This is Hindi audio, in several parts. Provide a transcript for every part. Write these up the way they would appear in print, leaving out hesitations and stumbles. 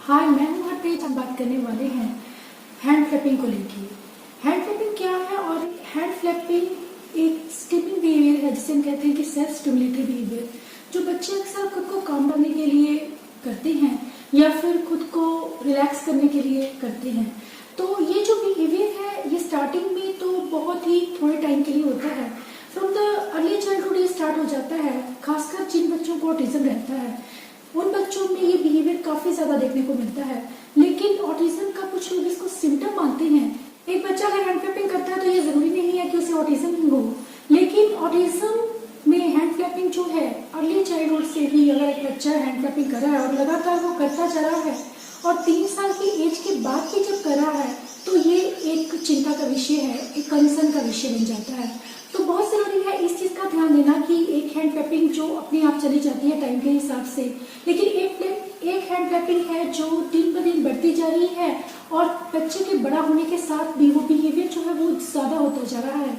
हाय, मैं हूँ हरप्रीत। हम बात करने वाले हैं हैंड फ्लैपिंग को लेके। हैंड फ्लैपिंग क्या है और हैंड फ्लैपिंग एक स्टिमुलेटिंग बिहेवियर है जिसे हम कहते हैं कि सेल्फ स्टिमुलेटरी बिहेवियर, जो बच्चे अक्सर खुद को काम करने के लिए करते हैं या फिर खुद को रिलैक्स करने के लिए करते हैं। तो ये जो बिहेवियर है ये स्टार्टिंग में तो बहुत ही थोड़े टाइम के लिए होता है। फ्रॉम द अर्ली चाइल्डहुड ये स्टार्ट हो जाता है, खासकर जिन बच्चों को ऑटिज्म रहता है उन बच्चों में ये बिहेवियर काफी ज्यादा देखने को मिलता है। लेकिन ऑटिज्म का कुछ लोग इसको सिम्टम मानते हैं। एक बच्चा अगर हैंड फ्लैपिंग करता है तो ये जरूरी नहीं है कि उसे ऑटिज्म ही हो, लेकिन ऑटिज्म में हैंड फ्लैपिंग जो है अर्ली चाइल्डहुड से ही अगर एक बच्चा हैंड फ्लैपिंग कर रहा है और लगातार वो करता जा रहा है और 3 साल की एज के बाद भी जब कर रहा है तो ये एक चिंता का विषय है, एक कंसर्न का विषय बन जाता है। तो बहुत जरूरी है इस चीज का ध्यान देना कि एक हैंड फ्लैपिंग जो अपने आप चली जाती है टाइम के हिसाब से, लेकिन एक हैंड फ्लैपिंग है जो दिन ब दिन बढ़ती जा रही है और बच्चे के बड़ा होने के साथ भी वो बिहेवियर जो है वो ज्यादा होता जा रहा है।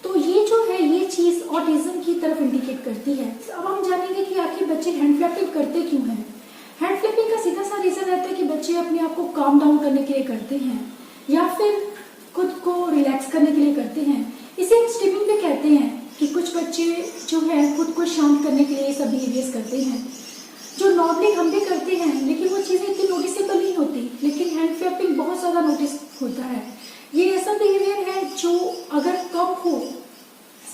तो ये जो है ये चीज ऑटिज्म की तरफ इंडिकेट करती है। अब हम जानेंगे कि आखिर बच्चे हैंड फ्लैपिंग करते क्यों हैं। हैंड फ्लैपिंग का सीधा सा रीजन रहता है कि बच्चे अपने आप को काम डाउन करने के लिए करते हैं या फिर खुद को रिलैक्स करने के लिए करते हैं। इसे हम स्टिमिंग भी कहते हैं कि कुछ बच्चे जो है खुद को शांत करने के लिए सब बिहेवियर्स करते हैं जो नॉर्मली हम भी करते हैं, लेकिन वो चीजें इतनी नोटिसेबल नहीं होती। लेकिन हैंड फ्लैपिंग बहुत ज्यादा नोटिस होता है। ये ऐसा बिहेवियर है जो अगर कम हो,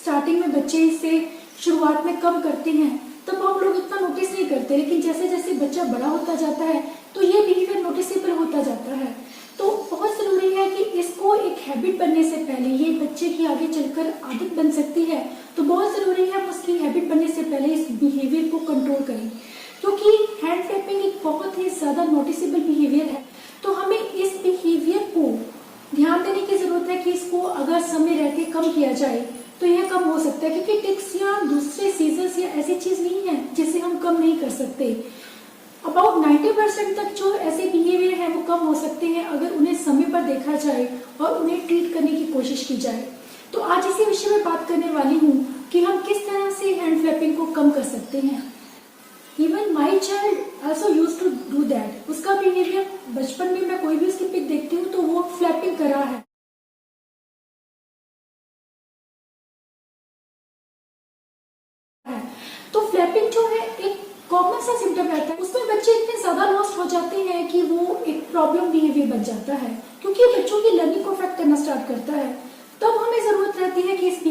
स्टार्टिंग में बच्चे इसे शुरुआत में कम करते हैं तब हम लोग इतना नोटिस नहीं करते, लेकिन जैसे जैसे बच्चा बड़ा होता जाता है तो ये बिहेवियर नोटिसेबल होता जाता है। तो बहुत जरूरी है कि इसको एक हैबिट बनने से पहले, ये बच्चे की आगे चलकर आदत बन सकती है, तो बहुत जरूरी है हम उसकी हैबिट बनने से पहले इस बिहेवियर को कंट्रोल करें, क्योंकि हैंड फ्लैपिंग एक बहुत ही ज्यादा नोटिसेबल बिहेवियर है। तो हमें इस बिहेवियर को ध्यान देने की जरूरत है कि इसको अगर समय रहते कम किया जाए तो यह कम हो सकता है, क्योंकि टिक्स या दूसरे सीजर्स या ऐसी चीज नहीं है जिसे हम कम नहीं कर सकते। अबाउट 90% तक जो ऐसे बिहेवियर है वो कम हो सकते हैं अगर उन्हें समय पर देखा जाए और उन्हें ट्रीट करने की कोशिश की जाए। तो आज इसी विषय में बात करने वाली हूँ कि हम किस तरह से हैंड फ्लैपिंग को कम कर सकते हैं। Even my child also use to do that. उसका बिहेवियर बचपन में मैं कोई भी उसकी पिक देखती हूँ तो वो फ्लैपिंग कर रहा है। तो फ्लैपिंग जो है एक कॉमन सा सिम्टम रहता है, उसमें बच्चे इतने ज्यादा लॉस्ट हो जाते हैं कि वो एक प्रॉब्लम बिहेवियर बन जाता है, क्योंकि बच्चों की लर्निंग को अफेक्ट करना स्टार्ट करता है। तब हमें जरूरत रहती है कि इस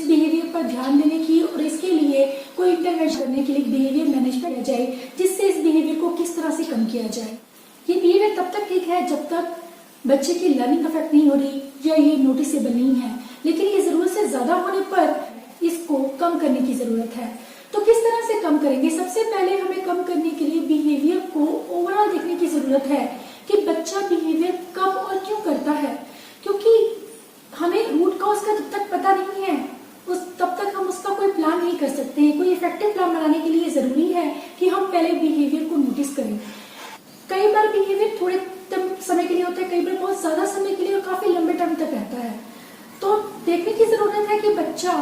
बिहेवियर पर ध्यान देने की और इसके लिए कोई इंटरवेंशन करने के लिए बिहेवियर मैनेजमेंट किया जाए, जिससे इस बिहेवियर को किस तरह से कम किया जाए। ये बिहेवियर तब तक ठीक है जब तक बच्चे की लर्निंग अफेक्ट नहीं हो रही या ये नोटिसेबल नहीं है, लेकिन ये जरूरत से ज्यादा होने पर इसको कम करने की जरूरत है। तो किस तरह से कम करेंगे? सबसे पहले हमें कम करने के लिए बिहेवियर को ओवरऑल देखने की जरूरत है कि बच्चा बिहेवियर कब और क्यों करता है, क्योंकि हमें रूट कॉज का जब तक पता नहीं है तब तक हम उसका कोई प्लान नहीं कर सकते हैं। कोई इफेक्टिव प्लान बनाने के लिए जरूरी है कि हम पहले बिहेवियर को नोटिस करें। कई बार बिहेवियर थोड़े समय के लिए होता है, कई बार बहुत ज्यादा समय के लिए और काफी लंबे टाइम तक रहता है। तो देखने की जरूरत है कि बच्चा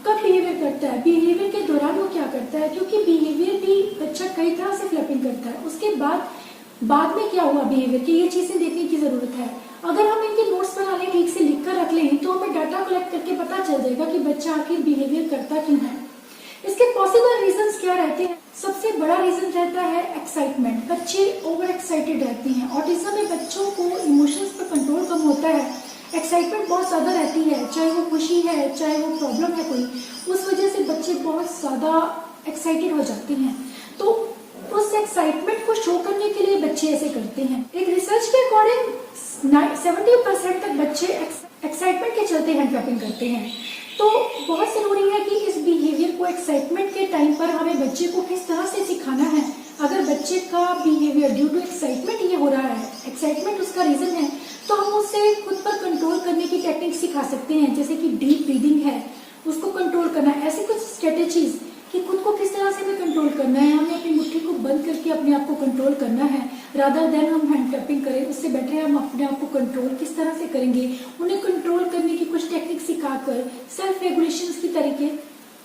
कब बिहेवियर करता है, बिहेवियर के दौरान वो क्या करता है, क्योंकि बिहेवियर भी बच्चा कई तरह से फ्लैपिंग करता है। उसके बाद में क्या हुआ बिहेवियर की, ये चीजें देखने की जरूरत है। अगर हम इनके नोट्स बना लें, ठीक से लिख कर रख लें, तो हमें डाटा कलेक्ट करके पता चल जाएगा कि बच्चा आखिर बिहेवियर करता क्यों है। इसके पॉसिबल रीजंस क्या रहते हैं? सबसे बड़ा रीजन रहता है एक्साइटमेंट। बच्चे ओवर एक्साइटेड रहते हैं। ऑटिज्म में बच्चों को इमोशंस पर कंट्रोल कम होता है, एक्साइटमेंट बहुत ज्यादा रहती है, चाहे वो खुशी है चाहे वो प्रॉब्लम है कोई, उस वजह से बच्चे बहुत ज्यादा एक्साइटेड हो जाते हैं। तो उस एक्साइटमेंट को शो करने के लिए बच्चे ऐसे करते हैं। एक रिसर्च के अकॉर्डिंग 70% तक बच्चे एक्साइटमेंट के चलते हैंड क्लैपिंग करते हैं। तो बहुत जरूरी है कि इस बिहेवियर को एक्साइटमेंट के टाइम पर हमें बच्चे को किस तरह से सिखाना है। अगर बच्चे का बिहेवियर ड्यू टू एक्साइटमेंट ये हो रहा है, एक्साइटमेंट उसका रीजन है, तो हम उसे खुद पर कंट्रोल करने की टेक्निक सिखा सकते हैं, जैसे कि डीप ब्रीदिंग है, उसको कंट्रोल करना। ऐसी कुछ स्ट्रेटेजीज कि खुद को किस तरह से हमें कंट्रोल करना है, हमें अपनी मुट्ठी को बंद करके अपने आप को कंट्रोल करना है, रादर देन हम हैंड क्लैपिंग करें। उससे बेटर है हम अपने आप को कंट्रोल किस तरह से करेंगे, उन्हें कंट्रोल करने की कुछ टेक्निक सिखाकर, सेल्फ रेगुलेशन की तरीके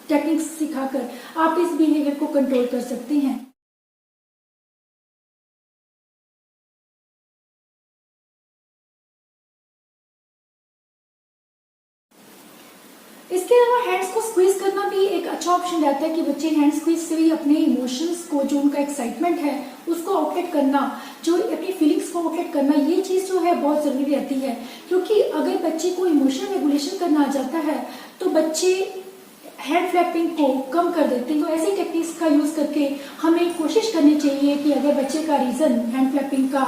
टेक्निक्स सिखाकर आप इस बिहेवियर को कंट्रोल कर सकते हैं। अच्छा ऑप्शन रहता है कि बच्चे हैंड स्क्वीज से भी अपने इमोशंस को, जो उनका एक्साइटमेंट है उसको आउटलेट करना, जो अपनी फीलिंग्स को आउटलेट करना, ये चीज जो है बहुत जरूरी रहती है। क्योंकि अगर बच्चे को इमोशन रेगुलेशन करना आ जाता है तो बच्चे हैंड फ्लैपिंग को कम कर देते हैं। तो ऐसी टेक्निक्स का यूज करके हमें कोशिश करनी चाहिए कि अगर बच्चे का रीजन, हैंड फ्लैपिंग का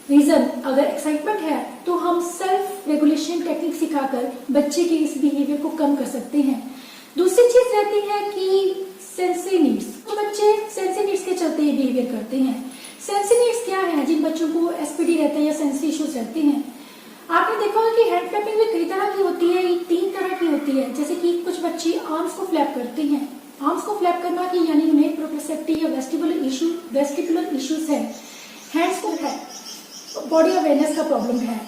रीजन अगर एक्साइटमेंट है, तो हम सेल्फ रेगुलेशन टेक्निक सिखाकर बच्चे के इस बिहेवियर को कम कर सकते हैं। दूसरी चीज रहती है कि सेंसरी नीड्स। तो बच्चे सेंसरी नीड्स के चलते ये बिहेवियर करते हैं। सेंसरी नीड्स क्या है? जिन बच्चों को एसपीडी रहता है या सेंसरी इश्यूज रहते हैं, आपने देखा होगा कि हैंड फ्लैपिंग में कई तरह की होती है, 3 तरह की होती है। जैसे कि कुछ बच्चे आर्म्स को फ्लैप करते हैं। आर्म्स को फ्लैप करना कि यानी उन्हें प्रोप्रोसेप्टिव या वेस्टिबुलर इश्यूज है। हैंड्स को है बॉडी अवेयरनेस का प्रॉब्लम है।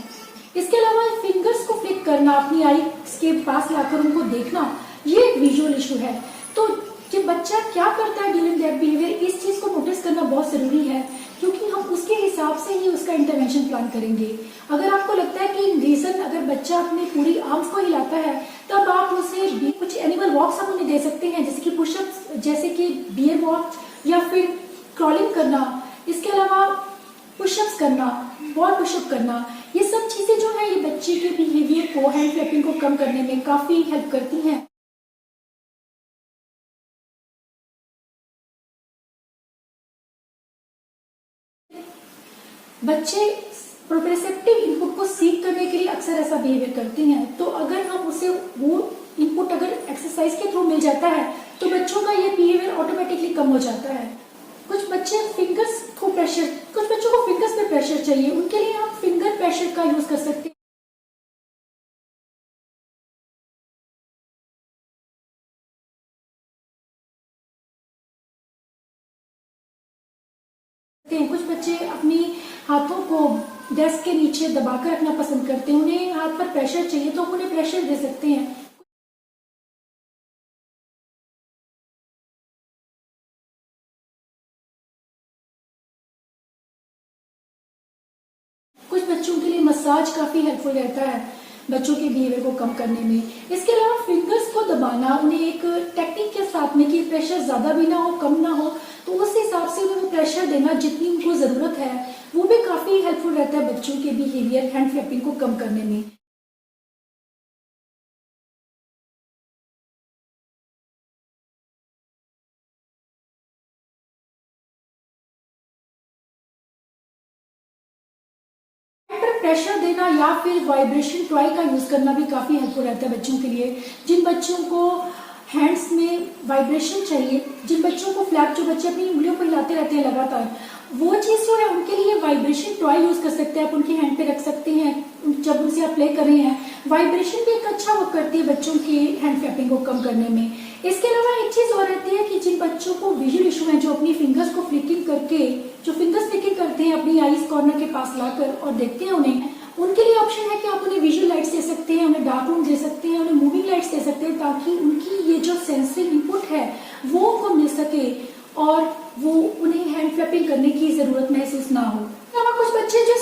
इसके अलावा फिंगर्स को फ्लिक करना, अपनी आईज के पास लाकर उनको देखना, ये एक विजुअल इशू है। तो जब बच्चा क्या करता है ड्यूरिंग दैट बिहेवियर, इस चीज को नोटिस करना बहुत जरूरी है, क्योंकि हम उसके हिसाब से ही उसका इंटरवेंशन प्लान करेंगे। अगर आपको लगता है कि रीजन अगर बच्चा अपनी पूरी आर्म्स को हिलाता है, तब आप उसे कुछ एनिमल वॉक्स हम उन्हें दे सकते हैं, जैसे कि पुशअप्स, जैसे कि बियर वॉक या फिर क्रॉलिंग करना। इसके अलावा पुशअप्स करना, वॉल पुशअप करना, ये सब चीजें जो है ये बच्चे के बिहेवियर को, हैंड फ्लैपिंग को कम करने में काफी हेल्प करती हैं। बच्चे प्रोप्रोसेप्टिव इनपुट को सीख करने के लिए अक्सर ऐसा बिहेवियर करते हैं। तो अगर हम उसे वो इनपुट अगर एक्सरसाइज के थ्रू मिल जाता है तो बच्चों का ये बिहेवियर ऑटोमेटिकली कम हो जाता है। कुछ बच्चे फिंगर्स को प्रेशर, कुछ बच्चों को फिंगर्स पे प्रेशर चाहिए, उनके लिए हम फिंगर प्रेशर का यूज कर सकते हैं। कुछ बच्चे अपनी हाथों को डेस्क के नीचे दबाकर रखना पसंद करते हैं, उन्हें हाथ पर प्रेशर चाहिए तो उन्हें प्रेशर दे सकते हैं। कुछ बच्चों के लिए मसाज काफी हेल्पफुल रहता है बच्चों के बिहेवियर को कम करने में। इसके अलावा फिंगर्स को दबाना, उन्हें एक टेक्निक के साथ में कि प्रेशर ज्यादा भी ना हो कम ना हो, तो उस हिसाब से उन्हें वो प्रेशर देना जितनी उनको जरूरत है, वो भी काफी हेल्पफुल रहता है बच्चों के बिहेवियर, हैंड फ्लैपिंग को कम करने में। प्रेशर देना या फिर वाइब्रेशन टॉय का यूज करना भी काफी हेल्पफुल रहता है बच्चों के लिए। जिन बच्चों को हैंड्स में वाइब्रेशन चाहिए, जिन बच्चों को फ्लैप, जो बच्चे अपनी उंगलियों को हिलाते रहते हैं लगातार, वो चीज जो है उनके लिए वाइब्रेशन टॉय यूज कर सकते हैं। आप उनके हैंड पे रख सकते हैं जब उनसे आप प्ले कर रहे हैं। वाइब्रेशन भी एक अच्छा वर्क करती है बच्चों की हैंड फ्लैपिंग को कम करने में। इसके अलावा एक चीज और रहती है कि जिन बच्चों को विजुअल इशू है, जो अपनी फिंगर्स को फ्लिकिंग करके, जो फिंगर्स फ्लिकिंग करते हैं अपनी आईज कॉर्नर के पास लाकर और देखते हैं उन्हें, उनके लिए ऑप्शन है कि आप उन्हें विजुअल लाइट्स दे सकते हैं, उन्हें डार्क रूम दे सकते हैं, उन्हें मूविंग लाइट्स दे सकते हैं, ताकि उनकी ये जो सेंसरी इनपुट है वो उनको मिल सके और वो उन्हें हैंड फ्लैपिंग करने की जरूरत महसूस ना हो। कुछ बच्चे जो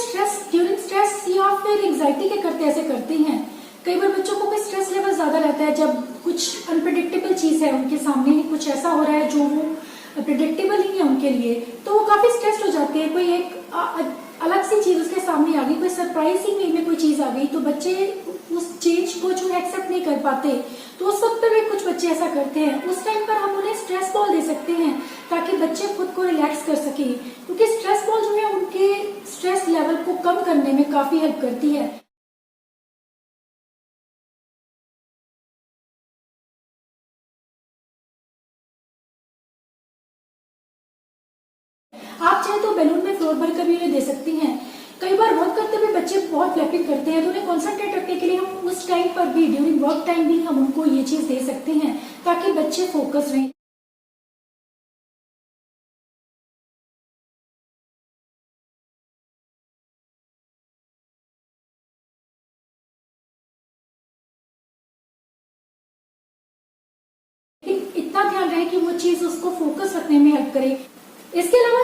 ड्यूरिंग स्ट्रेस या फिर एंजाइटी के करते ऐसे करते हैं। कई बार बच्चों को स्ट्रेस लेवल ज्यादा रहता है, जब कुछ अनप्रेडिक्टेबल चीज है उनके सामने ही, कुछ ऐसा हो रहा है जो वो प्रेडिक्टेबल ही है उनके लिए, तो वो काफी स्ट्रेस्ड हो जाते हैं। कोई एक अलग सी चीज उसके सामने आ गई, कोई सरप्राइजिंग वे में कोई चीज आ गई, तो बच्चे उस चेंज को जो एक्सेप्ट नहीं कर पाते। तो उस वक्त पे कुछ बच्चे ऐसा करते हैं। उस टाइम पर हम उन्हें स्ट्रेस बॉल दे सकते हैं ताकि बच्चे खुद को रिलैक्स कर सके, क्योंकि स्ट्रेस बॉल जो है उनके स्ट्रेस लेवल को कम करने में काफी हेल्प करती है। आप चाहे तो बैलून में फ्लोर भर कर भी उन्हें दे सकती हैं। कई बार वर्क करते हुए बच्चे बहुत फ्लैपिंग करते हैं, तो उन्हें कॉन्सेंट्रेट रखने के लिए हम उस टाइम पर भी, ड्यूरिंग वर्क टाइम भी हम उनको ये चीज दे सकते हैं ताकि बच्चे फोकस रहें। लेकिन इतना ध्यान रहे कि वो चीज उसको फोकस रखने में हेल्प करे। इसके अलावा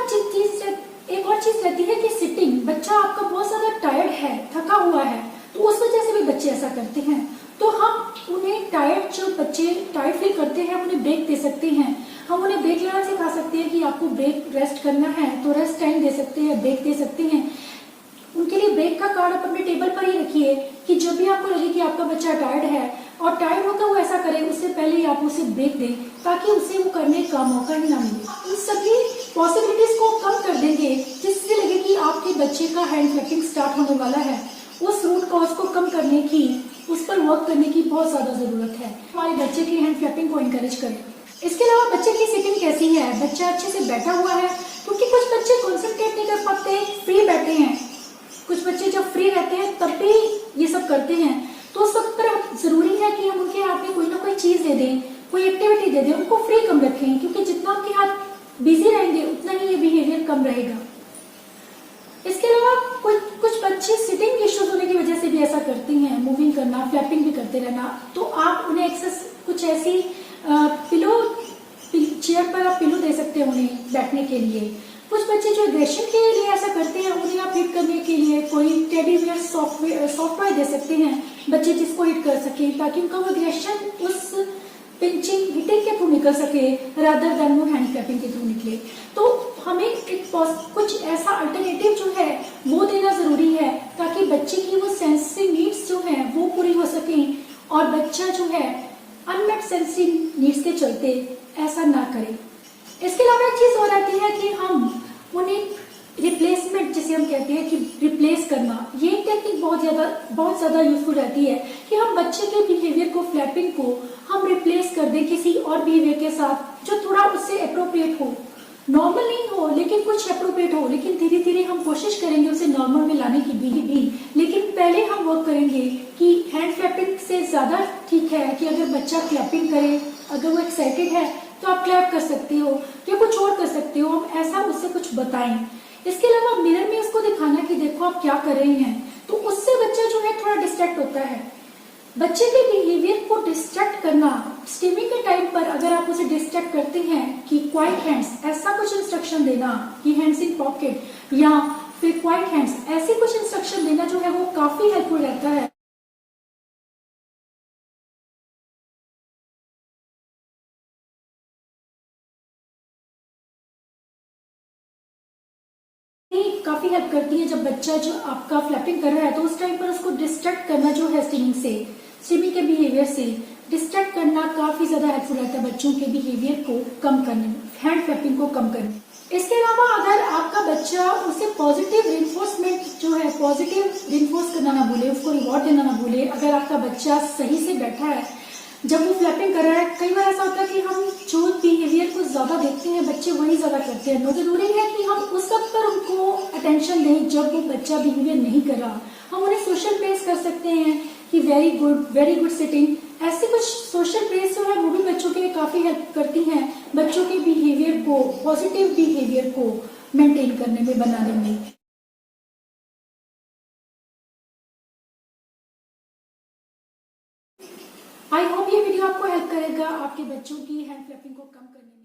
एक और चीज रहती है कि सिटिंग, बच्चा आपका बहुत ज्यादा टायर्ड है, थका हुआ है, तो उस वजह से भी बच्चे ऐसा करते हैं। तो हम उन्हें टायर्ड, जो बच्चे टायर्ड फील करते हैं, उन्हें ब्रेक दे सकते हैं। हम उन्हें ब्रेक लेना सिखा सकते हैं कि आपको ब्रेक रेस्ट करना है तो रेस्ट टाइम दे सकते हैं, ब्रेक दे सकते हैं। उनके लिए ब्रेक का कार्ड आप अपने टेबल पर ही रखिए कि जब भी आपको लगे कि आपका बच्चा टायर्ड है और टायर्ड होकर वो ऐसा करे, उससे पहले ही आप उसे ब्रेक दें ताकि उसे वो करने का मौका ही ना मिले। इन सभी पॉसिबिलिटीज को कम कर देंगे जिससे लगे कि आपके बच्चे का हैंड क्लैपिंग स्टार्ट होने वाला है। उस रूट कॉज को कम करने की, उस पर वर्क करने की बहुत ज्यादा जरूरत है। हमारे बच्चे की हैंड क्लैपिंग को इनकरेज करें। इसके अलावा बच्चे की सिटिंग कैसी है, बच्चा अच्छे से बैठा हुआ है, क्योंकि कुछ बच्चे कॉन्सेंट्रेट नहीं कर पाते, फ्री बैठे हैं। कुछ बच्चे जब फ्री रहते हैं तब भी ये सब करते हैं, तो उस वक्त पर जरूरी है कि हम उनके हाथ में कोई ना कोई चीज दे दें, कोई एक्टिविटी दे दें, उनको फ्री कम रखें, क्योंकि जितना आपके हाथ बिजी रहेंगे उतना ही ये बिहेवियर कम रहेगा। इसके अलावा कुछ बच्चे सिटिंग इश्यूज होने की वजह से भी ऐसा करते हैं, मूविंग करना, फ्लैपिंग भी करते रहना, तो आप उन्हें एक्सेस कुछ ऐसी पिलो, चेयर पर आप पिलो दे सकते हैं उन्हें बैठने के लिए। कुछ बच्चे जो एग्रेशन के लिए ऐसा करते हैं, उन्हें आप हिट करने के लिए कोई टेडी बियर सॉफ्टवेयर दे सकते हैं, बच्चे जिसको हिट कर सके, ताकि उनका वो एग्रेशन उस पिंचिंग, हिटिंग के थ्रू निकल सके रादर देन वो हैंड क्लैपिंग के थ्रू निकले। तो हमें एक कुछ ऐसा अल्टरनेटिव जो है वो देना जरूरी है, ताकि बच्चे की वो सेंसरी नीड्स जो है वो पूरी हो सके और बच्चा जो है अनमेट सेंसरी नीड्स के चलते ऐसा ना करे। इसके अलावा एक चीज और आती है कि हम उन्हें रिप्लेसमेंट, जिसे हम कहते हैं कि रिप्लेस करना, ये टेक्निक बहुत ज्यादा यूजफुल रहती है कि हम बच्चे के बिहेवियर को, फ्लैपिंग को हम रिप्लेस कर दें किसी और बिहेवियर के साथ जो थोड़ा उससे अप्रोप्रिएट हो, नॉर्मल नहीं हो लेकिन कुछ अप्रोप्रिएट हो। लेकिन धीरे धीरे हम कोशिश करेंगे उसे नॉर्मल में लाने की भी। लेकिन पहले हम वर्क करेंगे कि हैंड क्लैपिंग से ज्यादा ठीक है कि अगर बच्चा क्लैपिंग करे, अगर वो एक्साइटेड है तो आप क्लैप कर सकते हो या कुछ और कर सकते हो, हम ऐसा उससे कुछ बताएं। इसके अलावा मिरर में उसको दिखाना कि देखो आप क्या कर रहे हैं, तो उससे बच्चा जो है थोड़ा डिस्ट्रैक्ट होता है। बच्चे के बिहेवियर को डिस्ट्रैक्ट करना, स्टीमिंग के टाइम पर अगर आप उसे डिस्ट्रैक्ट करते हैं कि क्वाइट हैंड्स, ऐसा कुछ इंस्ट्रक्शन देना कि हैंड्स इन पॉकेट या फिर क्वाइट हैंड्स, ऐसे कुछ इंस्ट्रक्शन देना जो है वो काफी हेल्पफुल रहता है। काफी हेल्प करती है जब बच्चा जो आपका फ्लैपिंग कर रहा है तो उस टाइम पर उसको डिस्ट्रैक्ट करना जो है स्टीमिंग के बिहेवियर से डिस्ट्रैक्ट करना काफी ज्यादा हेल्पफुल रहता है बच्चों के बिहेवियर को कम करने में, हैंड फ्लैपिंग को कम करने में। इसके अलावा अगर आपका बच्चा उसे पॉजिटिव रिइंफोर्समेंट जो है, पॉजिटिव रिइंफोर्स करना ना भूले, उसको रिवॉर्ड देना ना भूले। अगर आपका बच्चा सही से बैठा है जब वो फ्लैपिंग कर रहा है, कई बार ऐसा होता है कि हम जो बिहेवियर को ज्यादा देखते हैं बच्चे वही ज्यादा करते हैं। जरूरी है कि हम उस वक्त पर उनको अटेंशन दें जब वो बच्चा बिहेवियर नहीं कर रहा। हम उन्हें सोशल प्रेस कर सकते हैं कि वेरी गुड सिटिंग, ऐसे कुछ सोशल प्रेस जो है वो भी बच्चों के लिए काफी हेल्प करती हैं बच्चों के बिहेवियर को, पॉजिटिव बिहेवियर को मेंटेन करने में, बनाने में। आई होप ये वीडियो आपको हेल्प करेगा आपके बच्चों की हैंड क्लैपिंग को कम करने में।